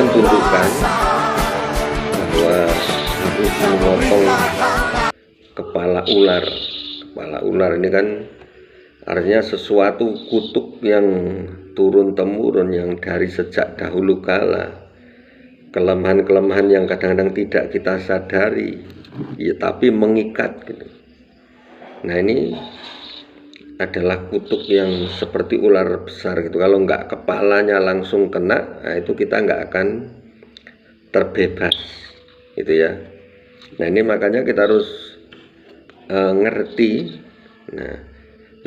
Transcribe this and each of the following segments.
Tuhan tunjukkan bahwa harus memotong kepala ular. Kepala ular ini kan artinya sesuatu kutuk yang turun-temurun, yang dari sejak dahulu kala, kelemahan-kelemahan yang kadang-kadang tidak kita sadari, ya tapi mengikat gitu. Nah, ini adalah kutuk yang seperti ular besar gitu. Kalau nggak kepalanya langsung kena, nah itu kita nggak akan terbebas gitu ya. Nah, ini makanya kita harus ngerti.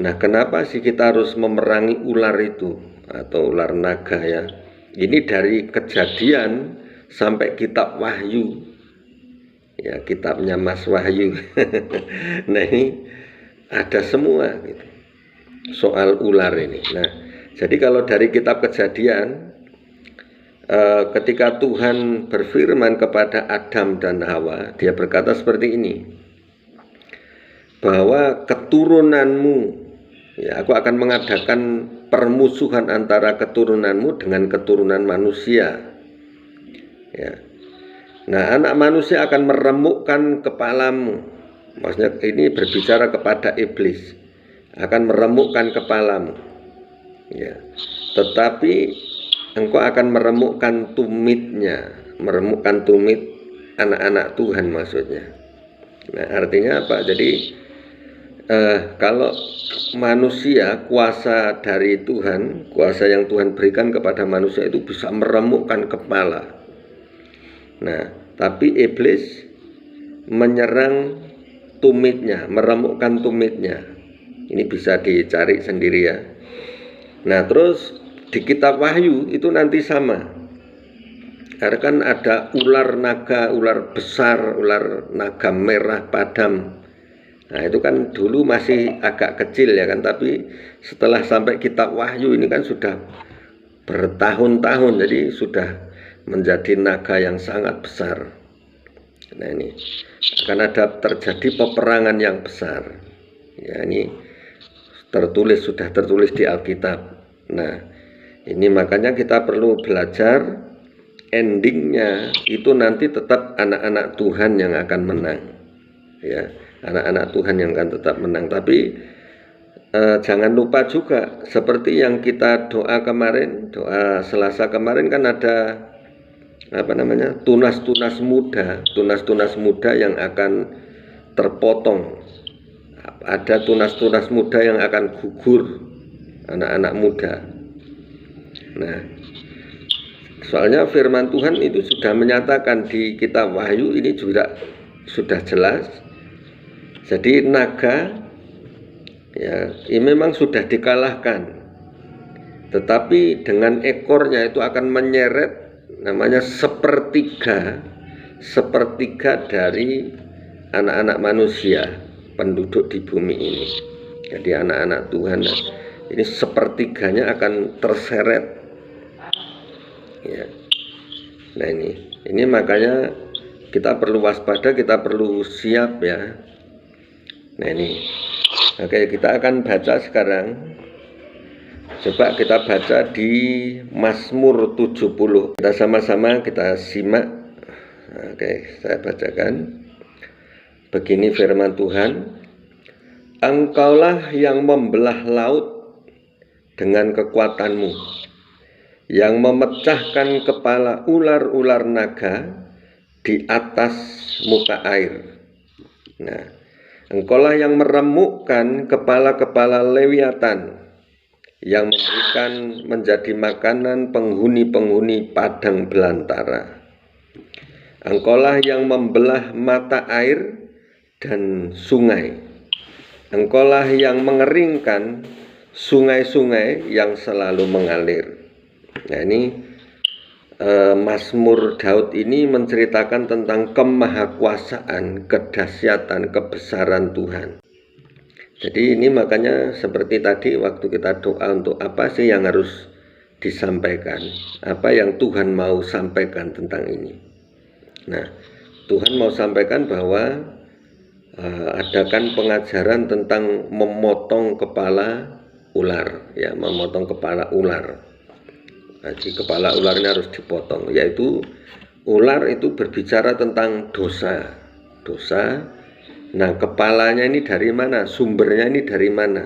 Nah, kenapa sih kita harus memerangi ular itu atau ular naga ya? Ini dari Kejadian sampai kitab Wahyu. Ya, kitabnya Mas Wahyu. Nah, ini ada semua gitu soal ular ini. Nah, jadi kalau dari kitab Kejadian, ketika Tuhan berfirman kepada Adam dan Hawa, dia berkata seperti ini, bahwa keturunanmu, ya, aku akan mengadakan permusuhan antara keturunanmu dengan keturunan manusia. Ya. Nah, anak manusia akan meremukkan kepalamu. Maksudnya ini berbicara kepada iblis, akan meremukkan kepalamu. Ya. Tetapi engkau akan meremukkan tumitnya, meremukkan tumit anak-anak Tuhan maksudnya. Nah, artinya apa? Jadi kalau manusia, kuasa dari Tuhan, kuasa yang Tuhan berikan kepada manusia itu bisa meremukkan kepala. Nah, tapi iblis menyerang tumitnya, meremukkan tumitnya. Ini bisa dicari sendiri ya. Nah, terus di kitab Wahyu itu nanti sama. Karena kan ada ular naga, ular besar, ular naga merah padam. Nah, itu kan dulu masih agak kecil ya kan, tapi setelah sampai kitab Wahyu ini kan sudah bertahun-tahun, jadi sudah menjadi naga yang sangat besar. Nah, ini akan ada terjadi peperangan yang besar. Ya, ini sudah tertulis di Alkitab. Nah, ini makanya kita perlu belajar, endingnya itu nanti tetap anak-anak Tuhan yang akan menang. Ya, anak-anak Tuhan yang akan tetap menang. Tapi jangan lupa juga, seperti yang kita doa kemarin, doa Selasa kemarin kan ada tunas-tunas muda yang akan terpotong. Ada tunas-tunas muda yang akan gugur, anak-anak muda. Nah, soalnya firman Tuhan itu sudah menyatakan di kitab Wahyu ini juga sudah jelas. Jadi naga ya, ini memang sudah dikalahkan, tetapi dengan ekornya itu akan menyeret, namanya sepertiga dari anak-anak manusia, penduduk di bumi ini. Jadi anak-anak Tuhan ini sepertiganya akan terseret ya. Nah, ini makanya kita perlu waspada, kita perlu siap ya. Nah, ini oke, kita akan baca sekarang. Coba kita baca di Mazmur 70. Kita sama-sama kita simak. Oke, saya bacakan. Begini firman Tuhan, Engkaulah yang membelah laut dengan kekuatanmu, yang memecahkan kepala ular-ular naga di atas muka air. Nah, Engkaulah yang meremukkan kepala-kepala Lewiatan, yang memberikan menjadi makanan penghuni-penghuni padang belantara. Engkaulah yang membelah mata air dan sungai. Engkaulah yang mengeringkan sungai-sungai yang selalu mengalir. Nah, ini Mazmur Daud ini menceritakan tentang kemahakuasaan, kedahsyatan, kebesaran Tuhan. Jadi ini makanya seperti tadi waktu kita doa, untuk apa sih yang harus disampaikan, apa yang Tuhan mau sampaikan tentang ini. Nah, Tuhan mau sampaikan bahwa adakan pengajaran tentang memotong kepala ular, ya, memotong kepala ular. Jadi kepala ularnya harus dipotong, yaitu ular itu berbicara tentang dosa. Nah, kepalanya ini dari mana? Sumbernya ini dari mana?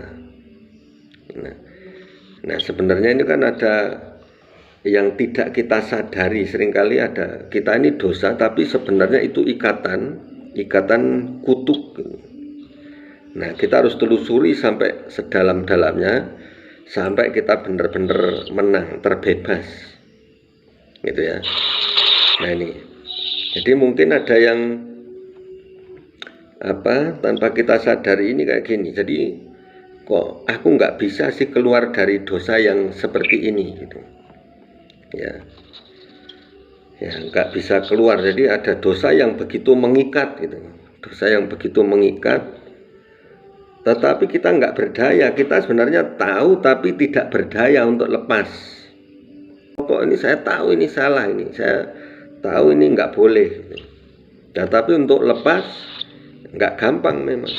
Nah, sebenarnya ini kan ada yang tidak kita sadari. Seringkali ada kita ini dosa, tapi sebenarnya itu ikatan kutuk. Nah, kita harus telusuri sampai sedalam-dalamnya, sampai kita benar-benar menang, terbebas, gitu ya. Nah ini, jadi mungkin ada yang tanpa kita sadari ini kayak gini. Jadi kok aku nggak bisa sih keluar dari dosa yang seperti ini, gitu ya. Nggak bisa keluar. Jadi ada dosa yang begitu mengikat, gitu. Dosa yang begitu mengikat, tetapi kita nggak berdaya. Kita sebenarnya tahu tapi tidak berdaya untuk lepas. Kok ini saya tahu ini salah, ini saya tahu ini nggak boleh. Nah, tapi untuk lepas nggak gampang memang.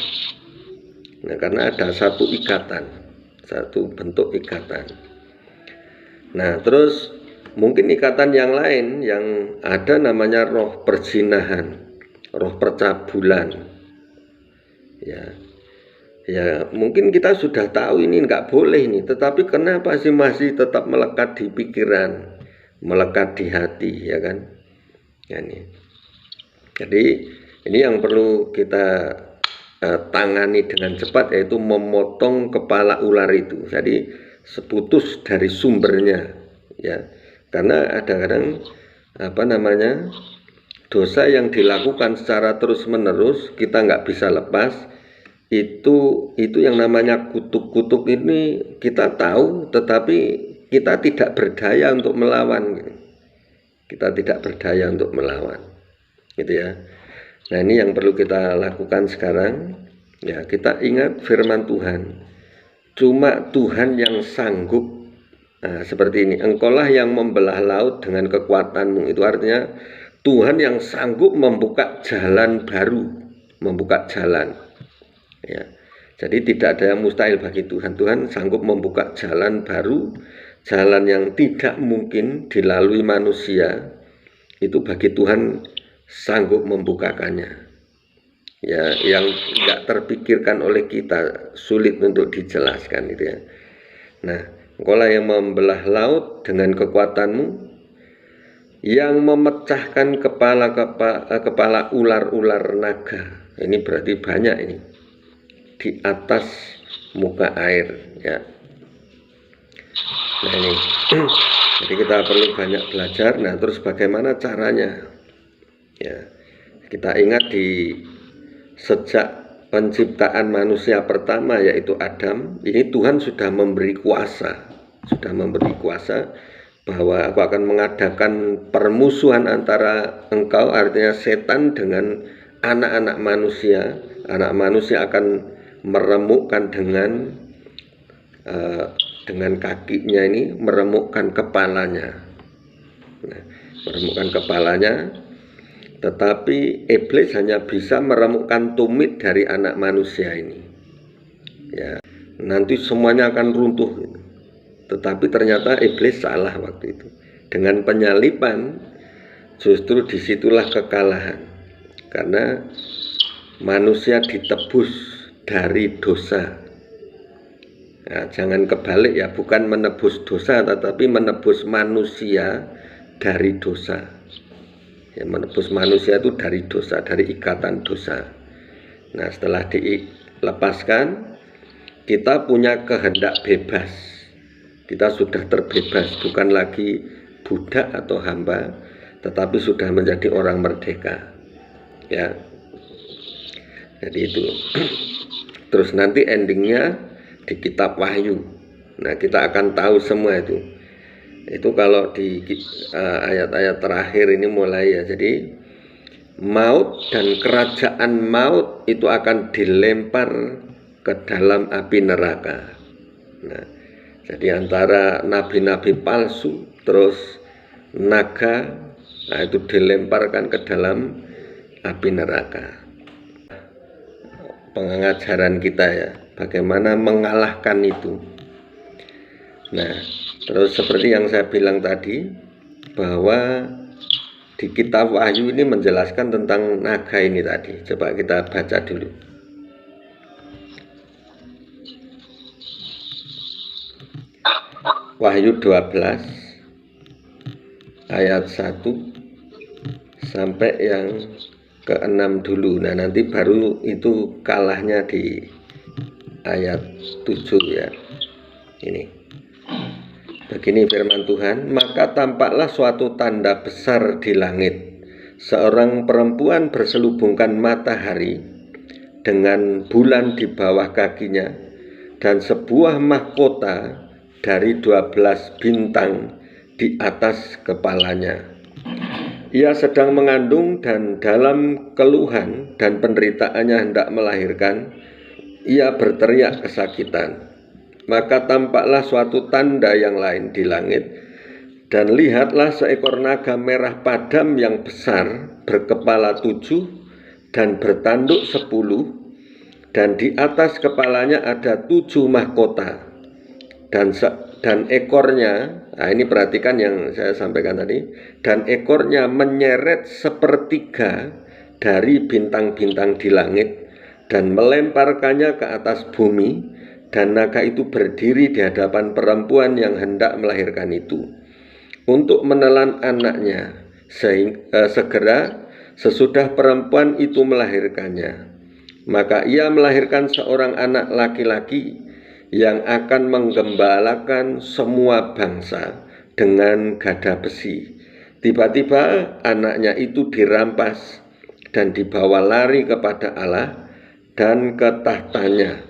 Nah, karena ada satu ikatan, satu bentuk ikatan. Nah, terus mungkin ikatan yang lain yang ada namanya roh perzinahan, roh percabulan. Ya mungkin kita sudah tahu ini nggak boleh ini, tetapi kenapa sih masih tetap melekat di pikiran, melekat di hati, ya kan? Ya, ini. Jadi ini yang perlu kita tangani dengan cepat, yaitu memotong kepala ular itu. Jadi seputus dari sumbernya, ya. Karena ada kadang dosa yang dilakukan secara terus-menerus kita nggak bisa lepas. Itu yang namanya kutuk-kutuk ini kita tahu, tetapi kita tidak berdaya untuk melawan, gitu. Kita tidak berdaya untuk melawan, gitu ya. Nah, ini yang perlu kita lakukan sekarang, ya. Kita ingat firman Tuhan, cuma Tuhan yang sanggup. Nah, seperti ini, engkaulah yang membelah laut dengan kekuatanmu. Itu artinya Tuhan yang sanggup membuka jalan baru, membuka jalan, ya. Jadi tidak ada yang mustahil bagi Tuhan. Tuhan sanggup membuka jalan baru, jalan yang tidak mungkin dilalui manusia. Itu bagi Tuhan sanggup membukakannya, ya, yang tidak terpikirkan oleh kita, sulit untuk dijelaskan, gitu ya. Nah, engkaulah yang membelah laut dengan kekuatanmu, yang memecahkan kepala ular-ular naga. Ini berarti banyak ini di atas muka air, ya. Nah, ini jadi kita perlu banyak belajar. Nah, terus bagaimana caranya, ya. Kita ingat di sejak penciptaan manusia pertama, yaitu Adam, ini Tuhan sudah memberi kuasa, bahwa aku akan mengadakan permusuhan antara engkau, artinya setan, dengan anak-anak manusia. Anak manusia akan meremukkan dengan kakinya ini, meremukkan kepalanya. Nah, meremukkan kepalanya, tetapi iblis hanya bisa meremukkan tumit dari anak manusia ini, ya. Nanti semuanya akan runtuh, gitu. Tetapi ternyata iblis salah waktu itu. Dengan penyalipan justru disitulah kekalahan, karena manusia ditebus dari dosa. Nah, jangan kebalik, ya, bukan menebus dosa, tetapi menebus manusia dari dosa. Ya, menebus manusia itu dari dosa, dari ikatan dosa. Nah, setelah dilepaskan, kita punya kehendak bebas. Kita sudah terbebas, bukan lagi budak atau hamba, tetapi sudah menjadi orang merdeka, ya. Jadi itu. Terus nanti endingnya di kitab Wahyu. Nah, kita akan tahu semua itu. Itu kalau di ayat-ayat terakhir ini mulai, ya. Jadi maut dan kerajaan maut itu akan dilempar ke dalam api neraka. Nah, jadi antara nabi-nabi palsu terus naga, nah itu dilemparkan ke dalam api neraka. Pengajaran kita, ya, bagaimana mengalahkan itu. Nah, terus seperti yang saya bilang tadi, bahwa di kitab Wahyu ini menjelaskan tentang naga ini tadi. Coba kita baca dulu. Wahyu 12 ayat 1 sampai yang ke-6 dulu. Nah, nanti baru itu kalahnya di ayat 7 ya. Ini. Begini firman Tuhan, maka tampaklah suatu tanda besar di langit. Seorang perempuan berselubungkan matahari dengan bulan di bawah kakinya dan sebuah mahkota dari 12 bintang di atas kepalanya. Ia sedang mengandung dan dalam keluhan dan penderitaannya hendak melahirkan, ia berteriak kesakitan. Maka tampaklah suatu tanda yang lain di langit, dan lihatlah seekor naga merah padam yang besar, berkepala 7 dan bertanduk 10, dan di atas kepalanya ada 7 mahkota, dan ekornya, nah ini perhatikan yang saya sampaikan tadi, dan ekornya menyeret sepertiga dari bintang-bintang di langit dan melemparkannya ke atas bumi, dan naga itu berdiri di hadapan perempuan yang hendak melahirkan itu untuk menelan anaknya, segera sesudah perempuan itu melahirkannya, maka ia melahirkan seorang anak laki-laki yang akan menggembalakan semua bangsa dengan gada besi. Tiba-tiba anaknya itu dirampas dan dibawa lari kepada Allah dan ke tahtanya.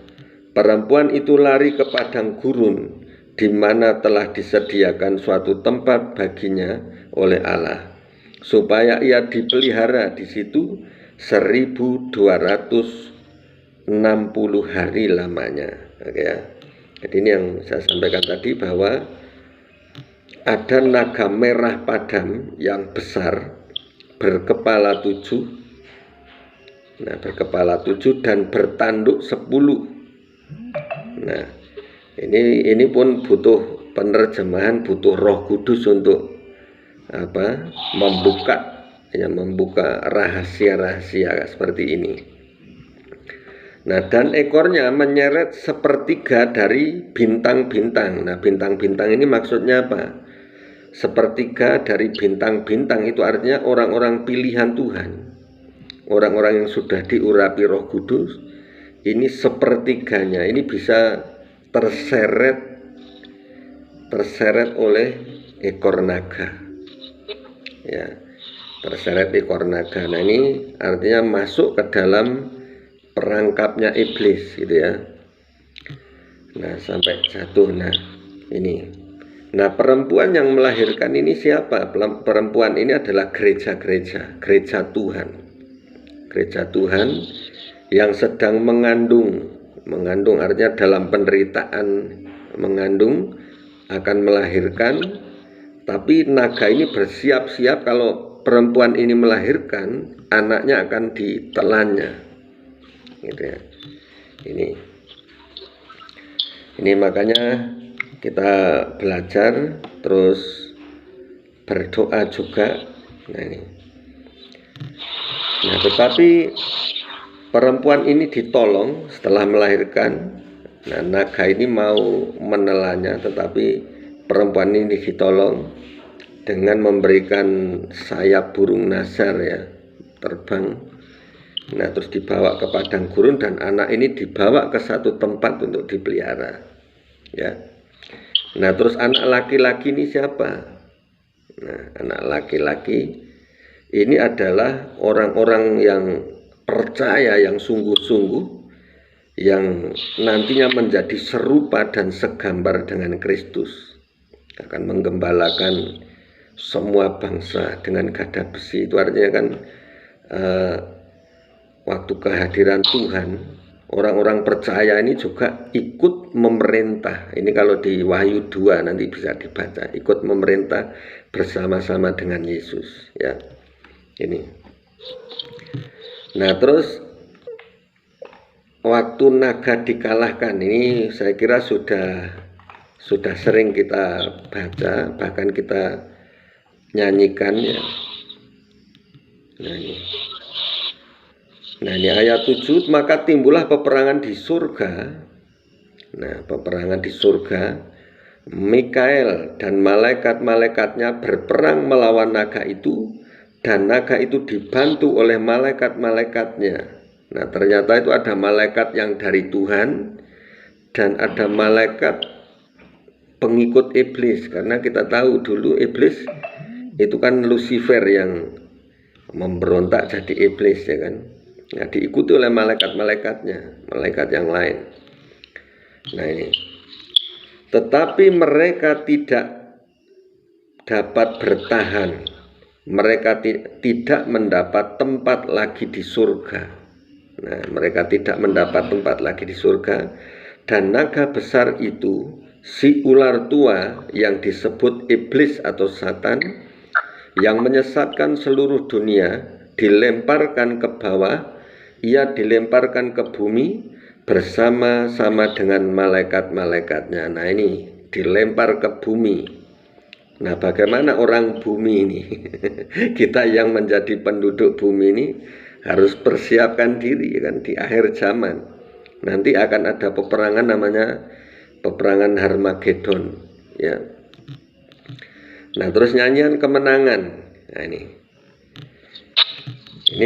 Perempuan itu lari ke padang gurun, di mana telah disediakan suatu tempat baginya oleh Allah, supaya ia dipelihara di situ 1260 hari lamanya. Oke ya. Jadi ini yang saya sampaikan tadi, bahwa ada naga merah padam yang besar berkepala 7. Nah, berkepala 7 dan bertanduk 10. Nah, ini pun butuh penerjemahan, butuh Roh Kudus untuk membuka rahasia-rahasia seperti ini. Nah, dan ekornya menyeret sepertiga dari bintang-bintang. Nah, bintang-bintang ini maksudnya apa? Sepertiga dari bintang-bintang itu artinya orang-orang pilihan Tuhan, orang-orang yang sudah diurapi Roh Kudus. Ini sepertiganya ini bisa terseret oleh ekor naga, ya, terseret ekor naga. Nah, ini artinya masuk ke dalam perangkapnya iblis, gitu ya. Nah, sampai jatuh. Nah, ini. Nah, perempuan yang melahirkan ini siapa? Perempuan ini adalah gereja Tuhan. Gereja Tuhan yang sedang mengandung artinya dalam penderitaan mengandung, akan melahirkan. Tapi naga ini bersiap-siap kalau perempuan ini melahirkan, anaknya akan ditelannya, gitu ya. Ini makanya kita belajar terus berdoa juga. Nah, ini. Nah, tetapi perempuan ini ditolong setelah melahirkan. Nah, naga ini mau menelannya, tetapi perempuan ini ditolong dengan memberikan sayap burung nasar, ya, terbang. Nah, terus dibawa ke padang gurun, dan anak ini dibawa ke satu tempat untuk dipelihara, ya. Nah, terus anak laki-laki ini siapa? Nah, anak laki-laki ini adalah orang-orang yang percaya, yang sungguh-sungguh, yang nantinya menjadi serupa dan segambar dengan Kristus, akan menggembalakan semua bangsa dengan gada besi. Itu artinya kan waktu kehadiran Tuhan, orang-orang percaya ini juga ikut memerintah. Ini kalau di Wahyu 2 nanti bisa dibaca, ikut memerintah bersama-sama dengan Yesus, ya. Ini. Nah, terus waktu naga dikalahkan ini saya kira sudah sudah sering kita baca, bahkan kita nyanyikan ya. Nah ini ayat 7, maka timbullah peperangan di surga. Nah, peperangan di surga, Mikael dan malaikat-malaikatnya berperang melawan naga itu, dan naga itu dibantu oleh malaikat-malaikatnya. Nah, ternyata itu ada malaikat yang dari Tuhan dan ada malaikat pengikut iblis, karena kita tahu dulu iblis itu kan Lucifer yang memberontak jadi iblis ya kan. Nah, diikuti oleh malaikat-malaikatnya, malaikat yang lain. Nah ini, tetapi mereka tidak dapat bertahan, mereka tidak mendapat tempat lagi di surga. Nah, mereka tidak mendapat tempat lagi di surga, dan naga besar itu, si ular tua yang disebut iblis atau Satan, yang menyesatkan seluruh dunia, dilemparkan ke bawah. Ia dilemparkan ke bumi bersama-sama dengan malaikat-malaikatnya. Nah ini dilempar ke bumi. Nah bagaimana orang bumi ini? Kita yang menjadi penduduk bumi ini harus persiapkan diri kan, di akhir zaman. Nanti akan ada peperangan namanya peperangan Harmagedon ya. Nah terus nyanyian kemenangan. Nah ini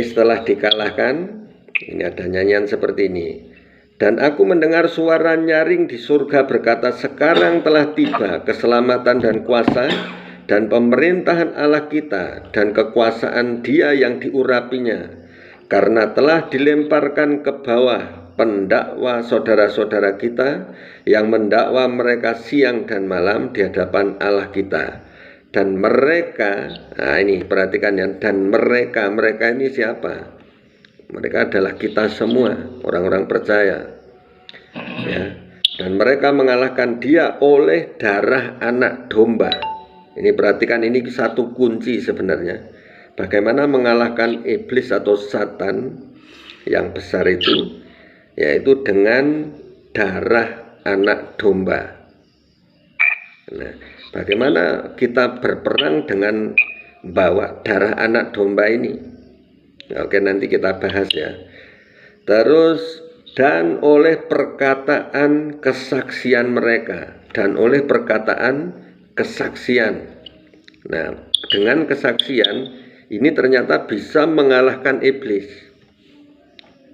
setelah dikalahkan, ini ada nyanyian seperti ini. Dan aku mendengar suara nyaring di surga berkata, sekarang telah tiba keselamatan dan kuasa dan pemerintahan Allah kita dan kekuasaan Dia yang diurapinya, karena telah dilemparkan ke bawah pendakwa saudara-saudara kita yang mendakwa mereka siang dan malam di hadapan Allah kita. Dan mereka, nah ini perhatikan ya, dan mereka ini siapa? Mereka adalah kita semua, orang-orang percaya ya. Dan mereka mengalahkan dia oleh darah anak domba. Ini perhatikan, ini satu kunci sebenarnya, bagaimana mengalahkan iblis atau Satan yang besar itu, yaitu dengan darah anak domba. Nah, bagaimana kita berperang dengan bawa darah anak domba ini? Oke, nanti kita bahas ya. Terus, dan oleh perkataan kesaksian mereka, dan oleh perkataan kesaksian. Nah, dengan kesaksian ini ternyata bisa mengalahkan iblis.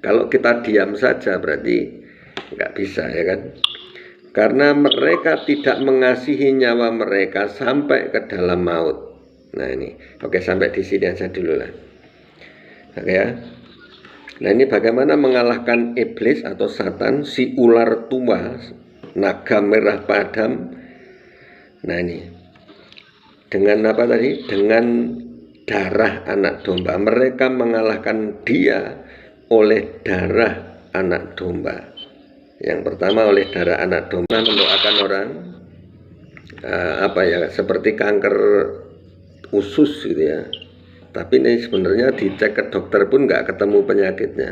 Kalau kita diam saja berarti nggak bisa ya kan. Karena mereka tidak mengasihi nyawa mereka sampai ke dalam maut. Nah ini, oke, sampai di sini aja dulu lah. Oke ya. Nah ini bagaimana mengalahkan iblis atau Satan, si ular tua, naga merah padam. Nah ini, dengan apa tadi? Dengan darah anak domba. Mereka mengalahkan dia oleh darah anak domba. Yang pertama oleh darah anak domba, mendoakan orang seperti kanker usus gitu ya. Tapi ini sebenarnya dicek ke dokter pun nggak ketemu penyakitnya.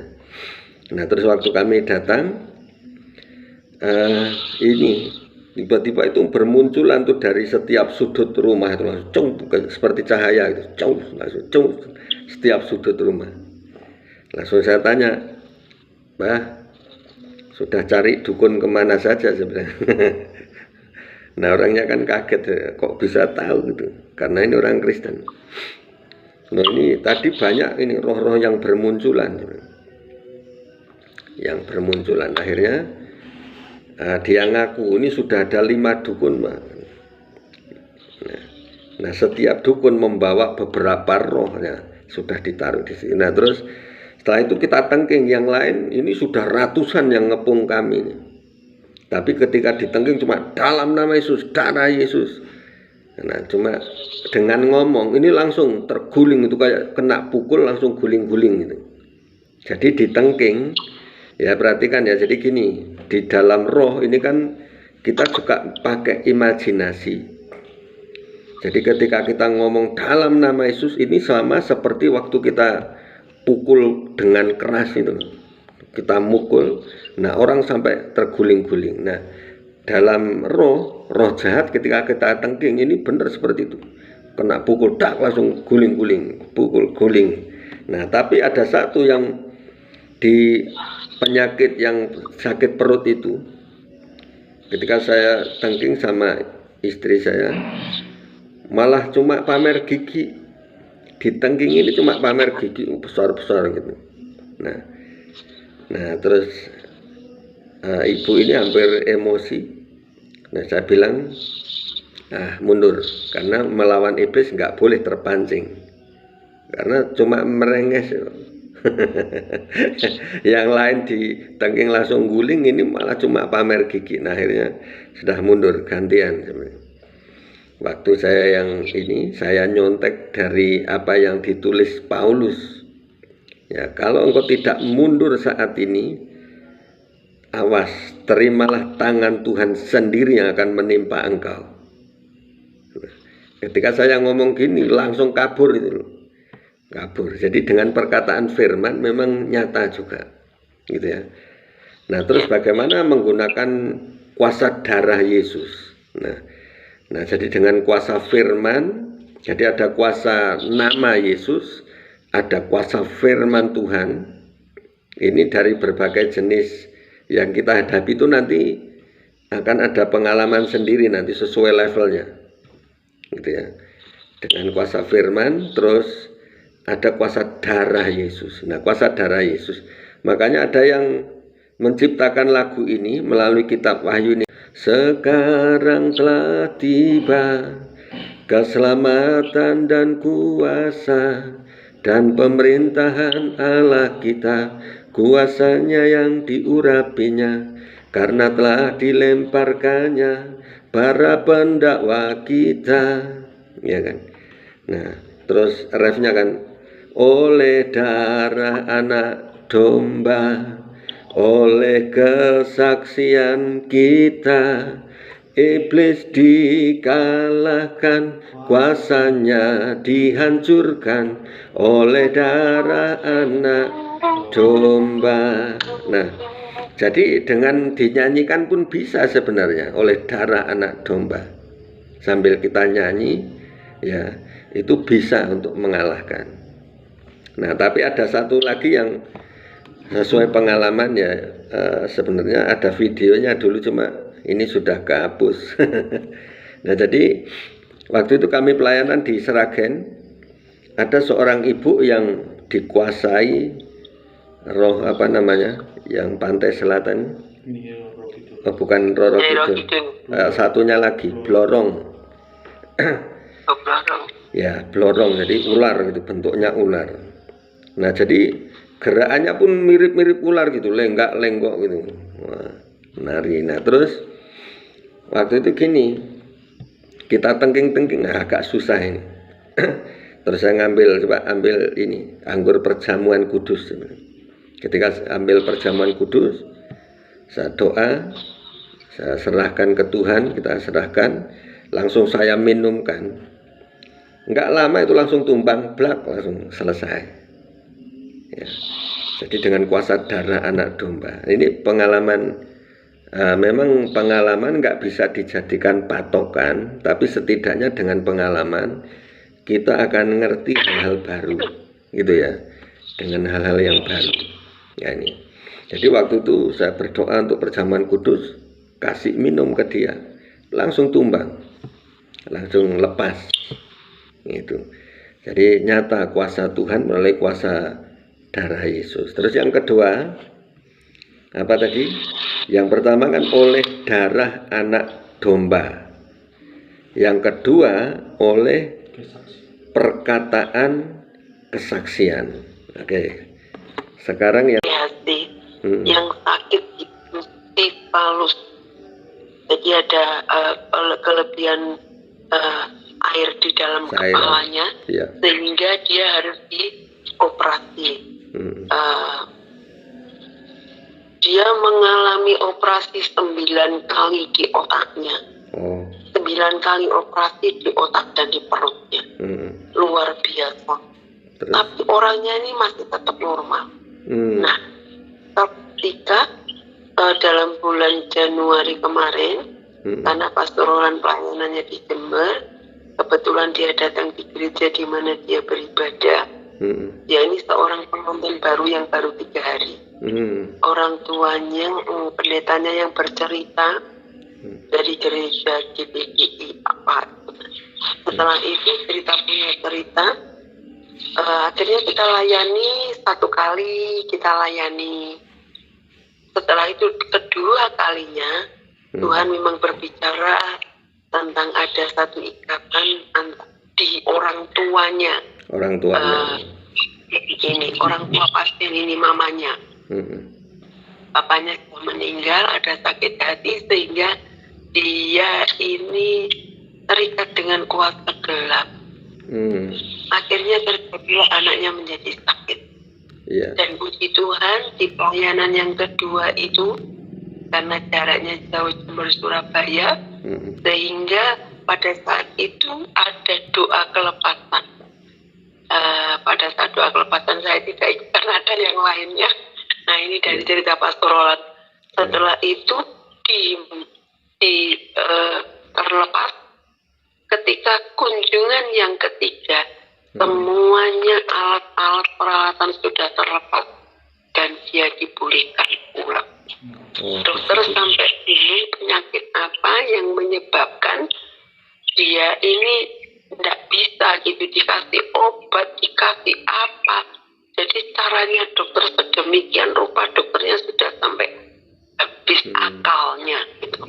Nah terus waktu kami datang, ini tiba-tiba itu bermunculan tuh dari setiap sudut rumah itu langsung seperti cahaya itu, langsung setiap sudut rumah. Langsung saya tanya, Mbah, sudah cari dukun kemana saja sebenarnya? Nah orangnya kan kaget, kok bisa tahu gitu, karena ini orang Kristen. Nah ini tadi banyak ini roh-roh yang bermunculan, akhirnya dia ngaku ini sudah ada 5 dukun, Pak. Nah setiap dukun membawa beberapa rohnya, sudah ditaruh di sini. Nah terus setelah itu kita tengking, yang lain ini sudah ratusan yang ngepung kami. Tapi ketika ditengking cuma dalam nama Yesus, darah Yesus. Nah cuma dengan ngomong ini langsung terguling, itu kayak kena pukul langsung guling-guling gitu. Jadi ditengking ya, perhatikan ya. Jadi gini, di dalam roh ini kan kita juga pakai imajinasi. Jadi ketika kita ngomong dalam nama Yesus ini sama seperti waktu kita pukul dengan keras itu, kita mukul, nah orang sampai terguling-guling. Nah dalam roh jahat ketika kita tengking ini benar seperti itu. Kena pukul dak langsung guling-guling, pukul guling. Nah, tapi ada satu yang di penyakit yang sakit perut itu. Ketika saya tengking sama istri saya, malah cuma pamer gigi. Di tengking ini cuma pamer gigi besar-besar gitu. Nah terus ibu ini hampir emosi. Nah saya bilang, mundur, karena melawan iblis nggak boleh terpancing, karena cuma merenges. Yang lain di tengking langsung guling, ini malah cuma pamer gigi. Nah akhirnya sudah mundur, gantian. Waktu saya yang ini, saya nyontek dari apa yang ditulis Paulus. Ya, kalau engkau tidak mundur saat ini, awas, terimalah tangan Tuhan sendiri yang akan menimpa engkau. Ketika saya ngomong gini, langsung kabur itu loh. Kabur. Jadi dengan perkataan firman memang nyata juga, gitu ya. Nah, terus bagaimana menggunakan kuasa darah Yesus? Nah, jadi dengan kuasa firman, jadi ada kuasa nama Yesus, ada kuasa firman Tuhan. Ini dari berbagai jenis yang kita hadapi itu nanti akan ada pengalaman sendiri nanti sesuai levelnya, gitu ya. Dengan kuasa firman, terus ada kuasa darah Yesus. Nah, kuasa darah Yesus. Makanya ada yang menciptakan lagu ini melalui kitab Wahyu ini. Sekarang telah tiba keselamatan dan kuasa dan pemerintahan Allah kita, kuasanya yang diurapinya, karena telah dilemparkannya para pendakwa kita, ya kan. Nah, terus refnya kan, oleh darah anak domba, oleh kesaksian kita, iblis dikalahkan, kuasanya dihancurkan oleh darah anak domba. Nah, jadi dengan dinyanyikan pun bisa sebenarnya, oleh darah anak domba. Sambil kita nyanyi, ya, itu bisa untuk mengalahkan. Nah, tapi ada satu lagi yang sesuai pengalaman ya, sebenarnya ada videonya dulu, cuma ini sudah kehapus. Nah, jadi waktu itu kami pelayanan di Seragen, ada seorang ibu yang dikuasai roh apa namanya, yang pantai selatan, bukan Roro Kidul, satunya lagi Blorong. Ya, Blorong, jadi ular gitu, bentuknya ular. Nah, jadi gerakannya pun mirip-mirip ular gitu, lenggak-lenggok gitu. Wah, nari. Nah, terus waktu itu gini, kita tengking-tengking, agak susah ini. Terus saya coba ambil ini, anggur perjamuan kudus. Ketika ambil perjamuan kudus, saya doa, saya serahkan ke Tuhan, kita serahkan, langsung saya minumkan. Enggak lama itu langsung tumbang, blak, langsung selesai. Ya. Jadi dengan kuasa darah anak domba. Ini pengalaman, memang pengalaman nggak bisa dijadikan patokan, tapi setidaknya dengan pengalaman kita akan ngerti hal-hal baru, gitu ya, dengan hal-hal yang baru. Ya, ini. Jadi waktu itu saya berdoa untuk perjamuan kudus, kasih minum ke dia, langsung tumbang, langsung lepas. Itu. Jadi nyata kuasa Tuhan melalui kuasa darah Yesus. Terus yang kedua, apa tadi? Yang pertama kan oleh darah anak domba. Yang kedua oleh perkataan kesaksian. Oke. Sekarang yang yang sakit itu tifalus. Jadi ada kelebihan air di dalam kepalanya, ya, sehingga dia harus dioperasi. Dia mengalami operasi 9 kali di otaknya. 9 kali operasi di otak dan di perutnya. Luar biasa. Terus? Tapi orangnya ini masih tetap normal. Nah, ketika dalam bulan Januari kemarin, karena pastoralan pelayanannya di Jember. Kebetulan dia datang di gereja di mana dia beribadah. Dia ini seorang penonton baru yang baru 3 hari. Orang tuanya, pendetanya yang bercerita dari gereja GPGI apa. Setelah itu cerita punya cerita. Akhirnya kita layani 1 kali, kita layani. Setelah itu kedua kalinya Tuhan memang berbicara tentang ada satu ikatan di orang tuanya. Orang tuanya. Ini orang tua pasien ini mamanya. Papanya sudah meninggal, ada sakit hati sehingga dia ini terikat dengan kuasa gelap. Akhirnya terjadilah anaknya menjadi sakit. Dan puji Tuhan di pelayanan yang kedua itu karena jaraknya jauh Jember Surabaya, sehingga pada saat itu ada doa kelepasan. Pada saat doa kelepasan saya tidak ikut karena ada yang lainnya. Nah ini dari cerita pastoral. Setelah itu terlepas ketika kunjungan yang ketiga, semuanya alat-alat peralatan sudah terlepas dan dia dipulihkan pulang. Dokter sampai bingung penyakit apa yang menyebabkan dia ini tidak bisa gitu, dikasih obat, dikasih apa. Jadi caranya dokter sedemikian rupa, dokternya sudah sampai habis akalnya gitu.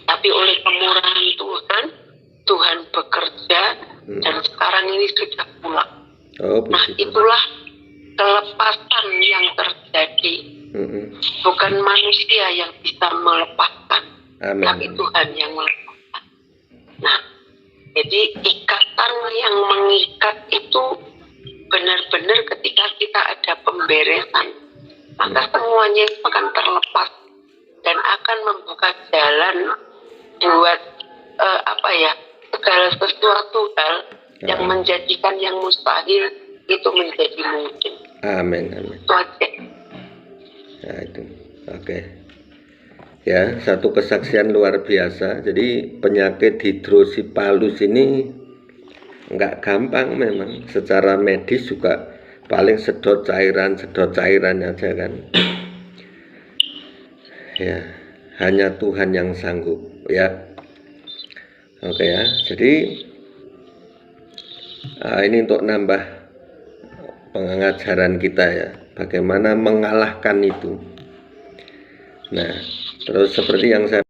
Tapi oleh kemurahan Tuhan, Tuhan bekerja dan sekarang ini sudah pulang. Nah itulah kelepasan yang terjadi. Bukan manusia yang bisa melepaskan, tapi Tuhan yang melepaskan. Nah, jadi ikatan yang mengikat itu benar-benar ketika kita ada pemberesan, maka semuanya itu akan terlepas dan akan membuka jalan buat segala sesuatu hal yang menjadikan yang mustahil itu menjadi mungkin. Amin. Itu aja. Nah itu, oke. Ya, satu kesaksian luar biasa. Jadi penyakit hidrosipalus ini nggak gampang memang. Secara medis juga paling sedot cairan aja kan. Ya, hanya Tuhan yang sanggup ya. Oke ya. Jadi ini untuk nambah pengajaran kita ya, bagaimana mengalahkan itu. Nah, terus seperti yang saya